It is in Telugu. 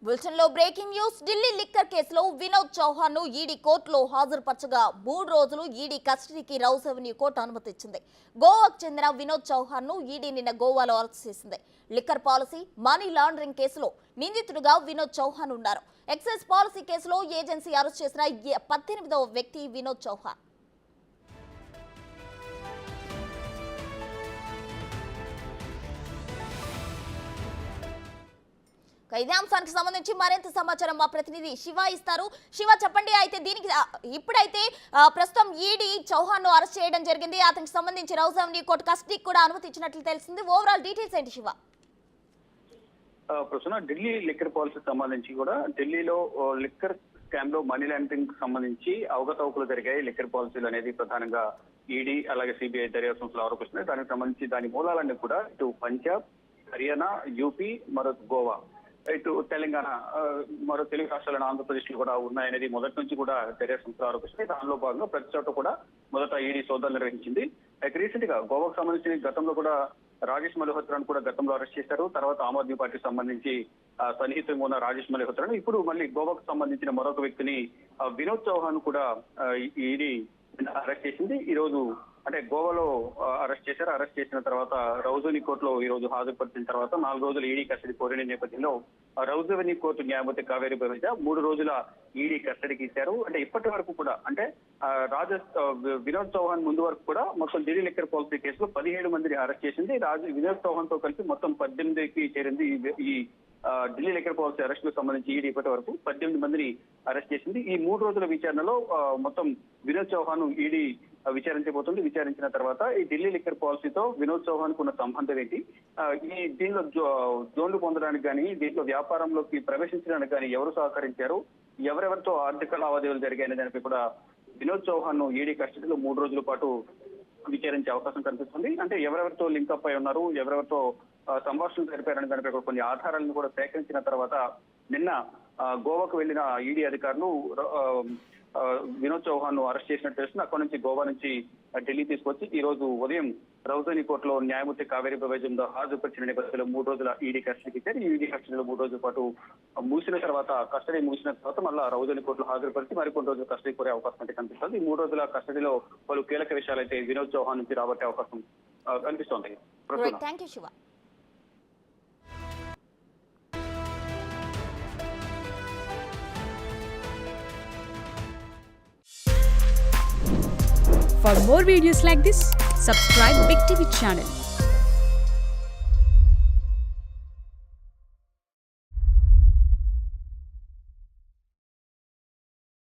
బులెటిన్ లో బ్రేకింగ్ న్యూస్. ఢిల్లీ లిక్కర్ కేసులో వినోద్ చౌహాన్ ను ఈడీ కోర్టులో హాజరుపరచగా 3 రోజులు ఈడీ కస్టడీకి రౌస్ అవెన్యూ కోర్టు అనుమతి ఇచ్చింది. గోవాకు చెందిన వినోద్ చౌహాన్ ను ఈడీ నిన్న గోవాలో అరెస్ట్ చేసింది. లిక్కర్ పాలసీ, మనీ లాండరింగ్ కేసులో నిందితుడిగా వినోద్ చౌహాన్ ఉన్నారు. ఎక్సైజ్ పాలసీ కేసులో ఏజెన్సీ అరెస్ట్ చేసిన 18వ వ్యక్తి వినోద్ చౌహాన్. ఇదే అంశానికి సంబంధించి మరింత సమాచారం మా ప్రతినిధి శివ ఇస్తారు. శివ, చెప్పండి. అయితే దీనికి ఇప్పుడైతే ప్రస్తుతం ఈడీ చౌహాన్ ను అరెస్ట్ చేయడం జరిగింది. అతనికి సంబంధించి రౌస్ అవెన్యూ కోర్టు కస్టడీకి కూడా అనుమతి ఇచ్చినట్లు తెలిసింది. ఓవరాల్ డీటెయిల్స్ ఏంటి శివ? ప్రస్తుతం ఢిల్లీ లిక్కర్ పాలసీకి సంబంధించి కూడా ఢిల్లీలో లిక్కర్ స్కామ్ లో మనీ లాండరింగ్ సంబంధించి అవకతవకలు జరిగాయి. లిక్కర్ పాలసీలు అనేది ప్రధానంగా ఈడీ అలాగే సిబిఐ దర్యాప్తు సంస్థలు ఆరోపిస్తున్నాయి. దానికి సంబంధించి దాని మూలాలన్నీ కూడా ఇటు పంజాబ్, హర్యానా, యూపీ, మరో గోవా, ఇటు తెలంగాణ, మరో తెలుగు రాష్ట్రాలను ఆంధ్రప్రదేశ్ లో కూడా ఉన్నాయనేది మొదటి నుంచి కూడా దర్యాప్తు సంస్థలు ఆరోపిస్తున్నాయి. దానిలో భాగంగా ప్రతి చోట కూడా మొదట ఈడీ సోదాలు నిర్వహించింది. రీసెంట్ గా గోవాకు సంబంధించి గతంలో కూడా రాజేష్ మల్హోత్రాను కూడా గతంలో అరెస్ట్ చేశారు. తర్వాత ఆమ్ ఆద్మీ పార్టీకి సంబంధించి సన్నిహితంగా ఉన్న రాజేష్ మల్హోత్రాను, ఇప్పుడు మళ్ళీ గోవాకు సంబంధించిన మరొక వ్యక్తిని వినోద్ చౌహాన్ కూడా ఈడీ అరెస్ట్ చేసింది. ఈ రోజు అంటే గోవాలో అరెస్ట్ చేశారు. అరెస్ట్ చేసిన తర్వాత రౌజవెన్యూ కోర్టులో ఈ రోజు హాజరుపరిచిన తర్వాత 4 రోజులు ఈడీ కస్టడీ కోరిన నేపథ్యంలో రౌజవెన్యూ కోర్టు న్యాయమూర్తి కావేరి బవేజ 3 రోజుల ఈడీ కస్టడీకి ఇచ్చారు. అంటే ఇప్పటి వరకు కూడా అంటే వినోద్ చౌహాన్ ముందు వరకు కూడా మొత్తం ఢిల్లీ లిక్కర్ పాలసీ కేసులో 17 మందిని అరెస్ట్ చేసింది. వినోద్ చౌహాన్ తో కలిసి మొత్తం 18కి చేరింది. ఈ ఢిల్లీ లిక్కర్ పాలసీ అరెస్ట్ కు సంబంధించి ఈడీ ఇప్పటి వరకు 18 మందిని అరెస్ట్ చేసింది. ఈ 3 రోజుల విచారణలో మొత్తం వినోద్ చౌహాన్ ఈడీ విచారించబోతుంది. విచారించిన తర్వాత ఈ ఢిల్లీ లిక్కర్ పాలసీతో వినోద్ చౌహాన్ కు ఉన్న సంబంధం ఏంటి, ఈ దీనిలో జోన్లు పొందడానికి కానీ దీంట్లో వ్యాపారంలోకి ప్రవేశించడానికి కానీ ఎవరు సహకరించారు, ఎవరెవరితో ఆర్థిక లావాదేవీలు జరిగాయనే దానిపై కూడా వినోద్ చౌహాన్ ను ఈడీ కస్టడీలో 3 రోజుల పాటు విచారించే అవకాశం కనిపిస్తుంది. అంటే ఎవరెవరితో లింకప్ అయి ఉన్నారు, ఎవరెవరితో సంభాషణలు జరిపారనే దానిపై కొన్ని ఆధారాలను కూడా సేకరించిన తర్వాత నిన్న గోవాకు వెళ్లిన ఈడీ అధికారులు వినోద్ చౌహాన్ ను అరెస్ట్ చేసినట్టు తెలుస్తుంది. అక్కడి నుంచి గోవా నుంచి ఢిల్లీ తీసుకొచ్చి ఈ రోజు ఉదయం రౌజవెన్యూ కోర్టులో న్యాయమూర్తి కావేరి బవేజ హాజరుపరిచిన నేపథ్యంలో 3 రోజుల ఈడీ కస్టడీకి ఇచ్చారు. ఈ ఈడీ కస్టడీలో 3 రోజుల పాటు ముగిసిన తర్వాత కస్టడీ ముగిసిన తర్వాత మళ్ళా రౌజవెన్యూ కోర్టులో హాజరుపరిచి మరికొన్ని రోజులు కస్టడీ కోరే అవకాశం అయితే కనిపిస్తుంది. ఈ 3 రోజుల కస్టడీలో పలు కీలక విషయాలు అయితే వినోద్ చౌహాన్ నుంచి రాబట్టే అవకాశం కనిపిస్తోంది. For more videos like this, subscribe Big TV channel.